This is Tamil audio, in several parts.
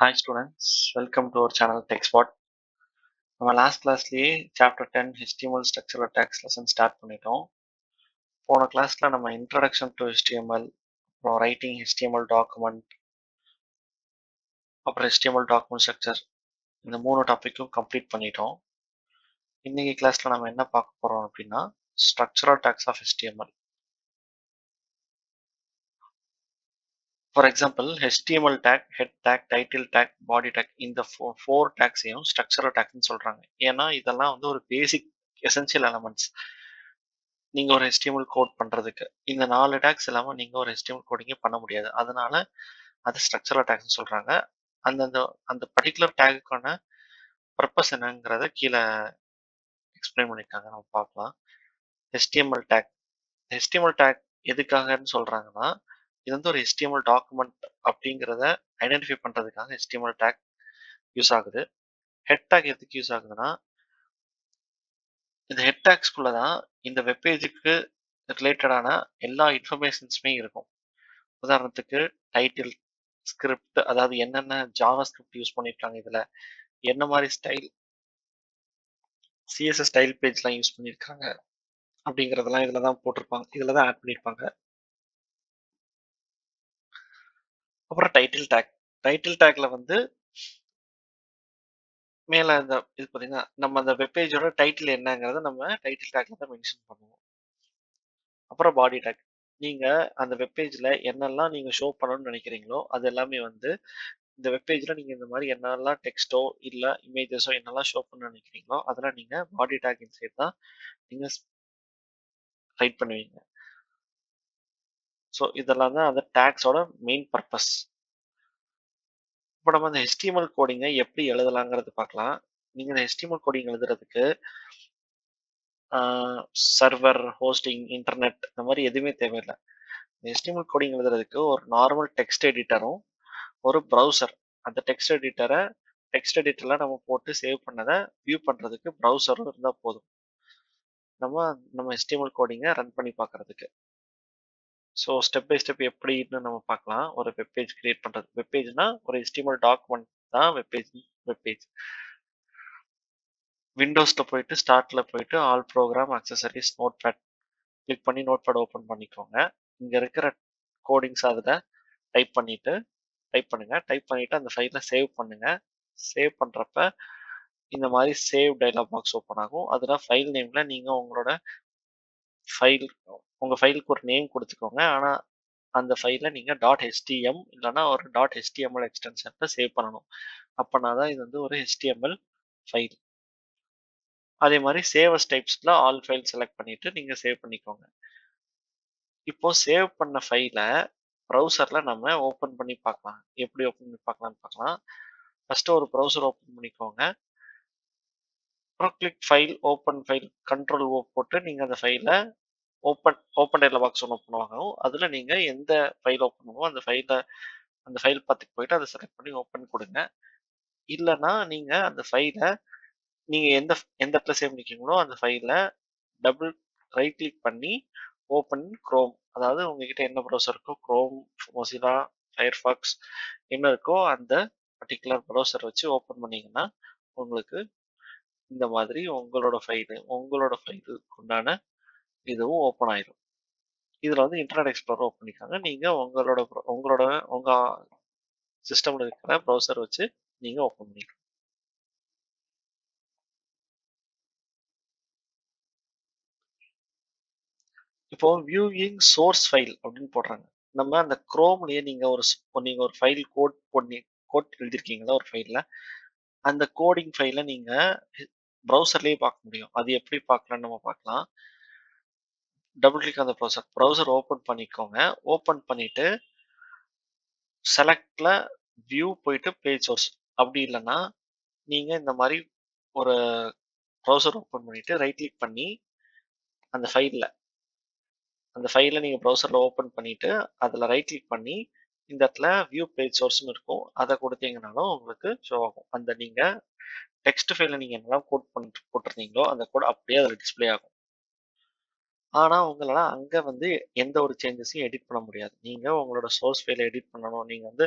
Hi students, welcome to our channel TechSpot. நம்ம லாஸ்ட் கிளாஸ்லயே chapter 10 HTML structural attacks lesson start பண்ணிட்டோம். போன கிளாஸ்ல நம்ம இன்ட்ரடக்ஷன் டு HTML, அப்புறம் ரைட்டிங் HTML டாக்குமெண்ட், அப்புறம் HTML டாக்குமெண்ட் ஸ்ட்ரக்சர் இந்த 3 டாபிக்கும் கம்ப்ளீட் பண்ணிட்டோம். இன்னைக்கு கிளாஸ்ல நம்ம என்ன பார்க்க போறோம் அப்படின்னா structural attacks of HTML. For example HTML tag, head tag, title tag, body tag இந்த ஃபோர் டேக்ஸையும் ஸ்ட்ரக்சரல் டேக்னு சொல்றாங்க. ஏன்னா இதெல்லாம் வந்து ஒரு பேசிக் எசென்சியல் எலமெண்ட்ஸ். நீங்க ஒரு HTML கோட் பண்றதுக்கு இந்த 4 டேக்ஸ் இல்லாம நீங்க ஒரு HTML கோடிங்கே பண்ண முடியாது. அதனால அது ஸ்ட்ரக்சரல் டேக்ஸ்னு சொல்றாங்க. அந்தந்த அந்த பர்டிகுலர் டேக்குக்கான பர்பஸ் என்னங்கிறத கீழே எக்ஸ்பிளைன் பண்ணியிருக்காங்க. நம்ம பார்க்கலாம். HTML take. HTML டேக் எதுக்காகன்னு சொல்றாங்கன்னா, இது வந்து ஒரு HTML டாக்குமெண்ட் அப்படிங்கிறத ஐடென்டிஃபை பண்றதுக்காக HTML டேக் யூஸ் ஆகுது. ஹெட் டேக் எதுக்கு யூஸ் ஆகுதுன்னா, இந்த ஹெட் டேக்ஸ்குள்ள தான் இந்த வெப்பேஜுக்கு ரிலேட்டடான எல்லா இன்ஃபர்மேஷன்ஸுமே இருக்கும். உதாரணத்துக்கு டைட்டில், ஸ்கிரிப்ட், அதாவது என்னென்ன ஜாவா ஸ்கிரிப்ட் யூஸ் பண்ணியிருக்காங்க, இதில் என்ன மாதிரி ஸ்டைல் சிஎஸ்எஸ் ஸ்டைல் பேஜ்லாம் யூஸ் பண்ணியிருக்காங்க அப்படிங்கிறதெல்லாம் இதில் தான் போட்டிருப்பாங்க, இதில் தான் ஆட் பண்ணியிருப்பாங்க. அப்புறம் டைட்டில் டேக். டைட்டில் டேக்ல வந்து மேலே இந்த இது பார்த்தீங்கன்னா நம்ம அந்த வெப்பேஜோட டைட்டில் என்னங்கிறத நம்ம டைட்டில் டேக்ல தான் மென்ஷன் பண்ணுவோம். அப்புறம் பாடி டேக். நீங்கள் அந்த வெப்பேஜில் என்னெல்லாம் நீங்கள் ஷோ பண்ணணும்னு நினைக்கிறீங்களோ அது எல்லாமே வந்து இந்த வெப்பேஜில் நீங்கள் இந்த மாதிரி என்னெல்லாம் டெக்ஸ்ட்டோ இல்லை இமேஜஸோ என்னெல்லாம் ஷோ பண்ண நினைக்கிறீங்களோ அதெல்லாம் நீங்கள் பாடி டேக் இன்சைட் தான் நீங்கள் ரைட் பண்ணுவீங்க. ஸோ இதெல்லாம் தான் அந்த டேக்ஸோட மெயின் பர்பஸ். இப்போ நம்ம அந்த HTML கோடிங்கை எப்படி எழுதலாங்கிறது பார்க்கலாம். நீங்கள் இந்த HTML கோடிங் எழுதுறதுக்கு சர்வர், ஹோஸ்டிங், இன்டர்நெட் இந்த மாதிரி எதுவுமே தேவையில்லை. HTML கோடிங் எழுதுறதுக்கு ஒரு நார்மல் டெக்ஸ்ட் எடிட்டரும் ஒரு ப்ரௌசர், அந்த டெக்ஸ்ட் எடிட்டரில் நம்ம போட்டு சேவ் பண்ணதை வியூ பண்ணுறதுக்கு ப்ரௌசரும் இருந்தால் போதும் நம்ம HTML கோடிங்கை ரன் பண்ணி பார்க்குறதுக்கு. ஸோ ஸ்டெப் பை ஸ்டெப் எப்படின்னு நம்ம பார்க்கலாம். ஒரு வெப்பேஜ் கிரியேட் பண்ணுறது. வெப்பேஜ்னா ஒரு HTML டாக்குமெண்ட் தான் வெப்பேஜ். விண்டோஸில் போயிட்டு ஸ்டார்ட்டில் போயிட்டு all program, accessories, notepad click பண்ணி நோட்பேட் ஓப்பன் பண்ணிக்கோங்க. இங்கே இருக்கிற கோடிங்ஸ் அதில் டைப் பண்ணுங்கள். டைப் பண்ணிவிட்டு அந்த ஃபைலை சேவ் பண்ணுங்கள். சேவ் பண்ணுறப்ப இந்த மாதிரி சேவ் டைலாக் பாக்ஸ் ஓப்பன் ஆகும். அதில் ஃபைல் நேமில் நீங்கள் உங்கள் ஃபைலுக்கு ஒரு நேம் கொடுத்துக்கோங்க. ஆனால் அந்த ஃபைலை நீங்கள் .htm இல்லைனா ஒரு .html எக்ஸ்டென்ஷனில் சேவ் பண்ணணும். அப்போனா தான் இது வந்து ஒரு HTML ஃபைல். அதே மாதிரி சேவ் அஸ் டைப்ஸில் ஆல் ஃபைல் செலக்ட் பண்ணிவிட்டு நீங்கள் சேவ் பண்ணிக்கோங்க. இப்போ சேவ் பண்ண ஃபைலை ப்ரௌசரில் நம்ம ஓப்பன் பண்ணி பார்க்கலாம். எப்படி ஓப்பன் பண்ணி பார்க்கலாம். ஃபஸ்ட்டு ஒரு ப்ரௌசர் ஓப்பன் பண்ணிக்கோங்க. அப்புறம் click file, open file, control O போட்டு நீங்கள் அந்த ஃபைலை ஓப்பன் டைலாக் பாக்ஸ் ஒன்று ஓப்பன் ஆகும். அதில் நீங்கள் எந்த ஃபைல் ஓப்பன் பண்ணுமோ அந்த ஃபைல் பார்த்துட்டு போயிட்டு அதை செலக்ட் பண்ணி ஓப்பன் கொடுங்க. இல்லைன்னா நீங்கள் அந்த ஃபைலை நீங்கள் எந்த இடத்துல சேவ் பண்ணிக்கிறீங்களோ அந்த ஃபைலை டபுள் ரைட் கிளிக் பண்ணி ஓப்பன் க்ரோம், அதாவது உங்ககிட்ட என்ன ப்ரௌசர் இருக்கோ, க்ரோம், மொசிலா, ஃபயர்ஃபாக்ஸ் என்ன இருக்கோ அந்த பர்டிகுலர் ப்ரௌசர் வச்சு ஓப்பன் பண்ணிங்கன்னா உங்களுக்கு இந்த மாதிரி உங்களோட ஃபைலுக்கு உண்டான இதுவும் ஓப்பன் ஆயிடும். இதில் வந்து இன்டர்நெட் எக்ஸ்ப்ளோரர் ஓப்பன் பண்ணிக்காங்க. நீங்கள் உங்கள் சிஸ்டமில் இருக்கிற ப்ரௌசர் வச்சு நீங்கள் ஓப்பன் பண்ணிக்கலாம். இப்போ வியூவிங் சோர்ஸ் ஃபைல் அப்படின்னு போடுறாங்க. நம்ம அந்த குரோம்லேயே நீங்கள் ஒரு ஃபைல் கோட் எழுதிருக்கீங்களா ஒரு ஃபைலில், அந்த கோடிங் ஃபைலை நீங்கள் ப்ரௌசர்லேயே பார்க்க முடியும். அது எப்படி பார்க்கலான்னு நம்ம பார்க்கலாம். டபுள் கிளிக் அந்த ப்ரௌசர் ஓப்பன் பண்ணிக்கோங்க. ஓப்பன் பண்ணிவிட்டு செலக்டில் வியூ போயிட்டு பேஜ் சோர்ஸ், அப்படி இல்லைன்னா நீங்கள் இந்த மாதிரி ஒரு ப்ரௌசர் ஓப்பன் பண்ணிவிட்டு ரைட் கிளிக் பண்ணி அந்த ஃபைலை நீங்கள் ப்ரௌசரில் ஓப்பன் பண்ணிவிட்டு அதில் ரைட் கிளிக் பண்ணி இந்த இடத்துல வியூ பேஜ் சோர்ஸ்னு இருக்கும், அதை கொடுத்தீங்கனாலும் உங்களுக்கு ஷோ ஆகும். அந்த நீங்கள் டெக்ஸ்ட் ஃபைலில் நீங்கள் என்னெல்லாம் கோட் போட்டிருந்தீங்களோ அந்த கோட் அப்படியே அதில் டிஸ்பிளே ஆகும். ஆனால் உங்களால் அங்கே வந்து எந்த ஒரு சேஞ்சஸையும் எடிட் பண்ண முடியாது. நீங்கள் உங்களோட சோர்ஸ் ஃபைலை எடிட் பண்ணணும். நீங்கள் வந்து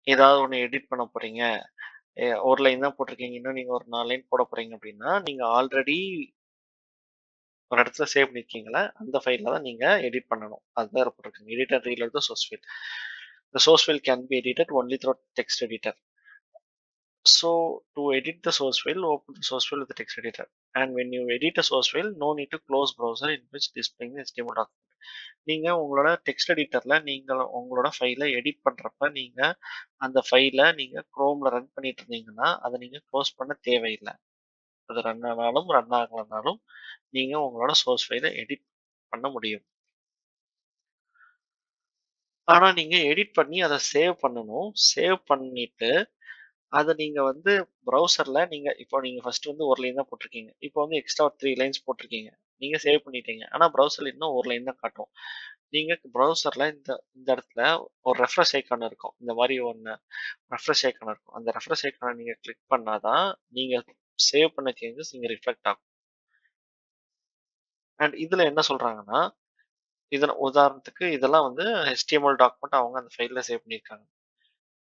ஏதாவது ஒண்ணு எடிட் பண்ண போறீங்க. ஒரு லைன் தான் போட்டிருக்கீங்க. இன்னும் நீங்க ஒரு 4 லைன் போட போறீங்க அப்படின்னா, நீங்க ஆல்ரெடி ஒரு இடத்துல சேவ் பண்ணியிருக்கீங்கல்ல, அந்த ஃபைல்ல தான் நீங்க எடிட் பண்ணணும். அதுதான் போட்டிருக்காங்க. Edit and reload the source file. The source file can be edited only through text editor. So to edit the source file, open the source file with the text editor. And when you edit a source file, no need to close browser in which displaying the HTML document. நீங்க உங்களோட டெக்ஸ்ட் எடிட்டர்ல நீங்க உங்களோட ஃபைலை எடிட் பண்றப்ப நீங்க அந்த ஃபைலை நீங்க குரோம்ல ரன் பண்ணிட்டு இருந்தீங்கன்னா அதை நீங்க க்ளோஸ் பண்ண தேவையில்லை. அது ரன் ஆனாலும் ரன் ஆகலனாலும் நீங்க உங்களோட சோர்ஸ் ஃபைலை எடிட் பண்ண முடியும். ஆனா நீங்க எடிட் பண்ணி அதை சேவ் பண்ணணும். சேவ் பண்ணிட்டு அதை நீங்க வந்து ப்ரௌசர்ல நீங்க ஃபர்ஸ்ட் வந்து ஒரு லைன் தான் போட்டிருக்கீங்க. இப்போ வந்து எக்ஸ்ட்ரா 3 லைன்ஸ் போட்டிருக்கீங்க. நீங்க சேவ் பண்ணிட்டீங்க. ஆனா ப்ரௌசர்ல இன்னும் ஒரு லைன் தான் காட்டும். நீங்க ப்ரௌசர்ல இந்த இந்த இடத்துல ஒரு ரெஃப்ரெஷ் ஐகான் இருக்கும். இந்த மாதிரி ஒன்று ரெஃப்ரெஷ் ஐகான் இருக்கும். அந்த ரெஃப்ரெஷ் ஐகானை நீங்க கிளிக் பண்ணாதான் நீங்க சேவ் பண்ண சேஞ்சஸ் இங்க ரிஃப்ளெக்ட் ஆகும். அண்ட் இதுல என்ன சொல்றாங்கன்னா, உதாரணத்துக்கு இதெல்லாம் வந்து HTML டாக்குமெண்ட் அவங்க அந்த ஃபைல்ல சேவ் பண்ணியிருக்காங்க.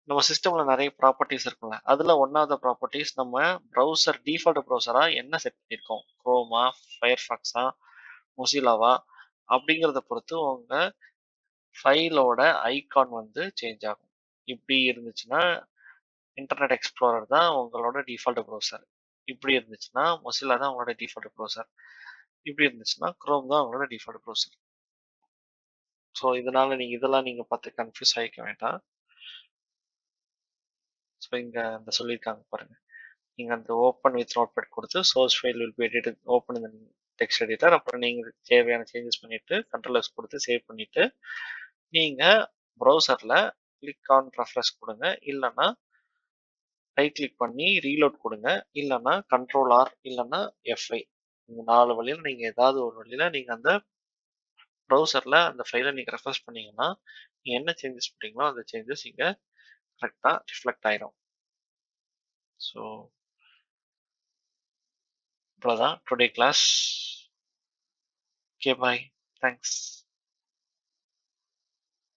நம்ம சிஸ்டம்ல நிறைய ப்ராப்பர்ட்டிஸ் இருக்குல்ல. அதுல ஒன் ஆஃப் த ப்ராப்பர்ட்டிஸ் நம்ம ப்ரௌசர் டிஃபால்ட் ப்ரௌசரா என்ன செட் பண்ணியிருக்கோம்? குரோமா, ஃபயர்ஃபாக்ஸா, மொசிலாவா அப்படிங்கிறத பொறுத்து உங்க ஃபைலோட ஐகான் வந்து சேஞ்ச் ஆகும். இப்படி இருந்துச்சுன்னா இன்டர்நெட் எக்ஸ்ப்ளோரர் தான் உங்களோட டிஃபால்ட் ப்ரௌசர். இப்படி இருந்துச்சுன்னா மொசிலா தான் உங்களோட டிஃபால்ட் ப்ரௌசர். இப்படி இருந்துச்சுன்னா குரோம் தான் உங்களோட டிஃபால்ட் ப்ரௌசர். ஸோ இதனால இதெல்லாம் நீங்க பார்த்து கன்ஃபியூஸ் ஆகிக்க வேண்டாம். ஸோ இங்க அந்த சொல்லியிருக்காங்க பாருங்க. நீங்க அந்த ஓப்பன் வித் நோட்பேட் கொடுத்து source file will be edited open இந்த டெக்ஸ்ட் எடிட்டர். அப்புறம் நீங்க தேவையான சேஞ்சஸ் பண்ணிட்டு கண்ட்ரோல் எஸ் கொடுத்து சேவ் பண்ணிட்டு நீங்க ப்ரௌசர்ல கிளிக் ஆன் ரெஃப்ரெஷ் கொடுங்க. இல்லைன்னா ரைட் கிளிக் பண்ணி ரீலோட் கொடுங்க. இல்லைன்னா கண்ட்ரோல் ஆர் இல்லைன்னா F5 இந்த 4 வழியில் நீங்க ஏதாவது ஒரு வழியில நீங்க அந்த ப்ரௌசர்ல அந்த ஃபைலை நீங்க ரெஃப்ரெஷ் பண்ணீங்கன்னா நீங்க என்ன சேஞ்சஸ் பண்ணீங்களோ அந்த சேஞ்சஸ் இங்க கரெக்டா ரிஃப்ளெக்ட் ஆயிரும். ஸோ இவ்வளோதான் today class. Okay bye. Thanks.